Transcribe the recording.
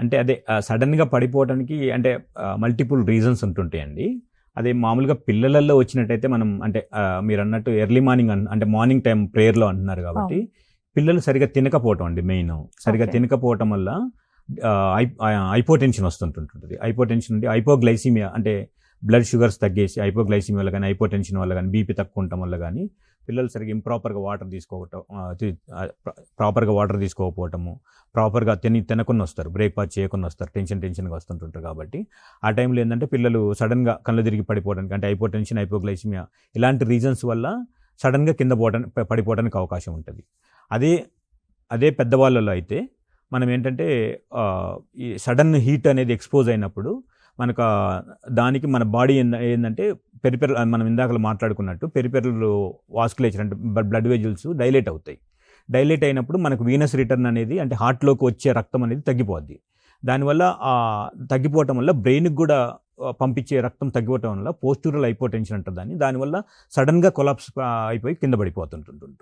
అంటే అదే సడన్గా పడిపోవడానికి అంటే మల్టిపుల్ రీజన్స్ ఉంటుంటాయండి. అదే మామూలుగా పిల్లలలో వచ్చినట్టయితే మనం అంటే మీరు అన్నట్టు ఎర్లీ మార్నింగ్ అంటే మార్నింగ్ టైం ప్రేయర్లో అంటున్నారు కాబట్టి పిల్లలు సరిగా తినకపోవటం అండి మెయిన్. సరిగా తినకపోవటం వల్ల హైపోటెన్షన్ వస్తుంటుంటుంది. హైపోటెన్షన్ నుండి హైపోగ్లైసిమియా అంటే బ్లడ్ షుగర్స్ తగ్గేసి హైపోగ్లైసిమియా వల్ల కానీ హైపోటెన్షన్ వల్ల కానీ బీపీ తక్కువ ఉండటం వల్ల కానీ పిల్లలు సరిగ్గా ఇంప్రాపర్గా వాటర్ తీసుకోకపోవటము, ప్రాపర్గా తినకుండా వస్తారు, బ్రేక్ఫాస్ట్ చేయకుండా వస్తారు, టెన్షన్గా వస్తుంటుంటారు. కాబట్టి ఆ టైంలో ఏంటంటే పిల్లలు సడన్గా కళ్ళు తిరిగి పడిపోవడానికి అంటే హైపోటెన్షన్ హైపోగ్లైసిమియా ఇలాంటి రీజన్స్ వల్ల సడన్గా కింద పడిపోవడానికి అవకాశం ఉంటుంది. అదే పెద్దవాళ్ళలో అయితే మనం ఏంటంటే ఈ సడన్ హీట్ అనేది ఎక్స్పోజ్ అయినప్పుడు మనకు దానికి మన బాడీ ఏంటంటే పెరిపెరల్ మనం ఇందాక మాట్లాడుకున్నట్టు పెరిపెరల్ వాస్కులేచర్ అంటే బ్లడ్ వెజల్స్ డైలేట్ అవుతాయి. డైలేట్ అయినప్పుడు మనకు వీనస్ రిటర్న్ అనేది అంటే హార్ట్లోకి వచ్చే రక్తం అనేది తగ్గిపోద్ది. దానివల్ల తగ్గిపోవటం వల్ల బ్రెయిన్కి కూడా పంపించే రక్తం తగ్గిపోవటం వల్ల పోస్టూరల్ హైపోటెన్షన్ అంటారు దానివల్ల సడన్గా కొలాప్స్ అయిపోయి కింద పడిపోతుంటుంటారు.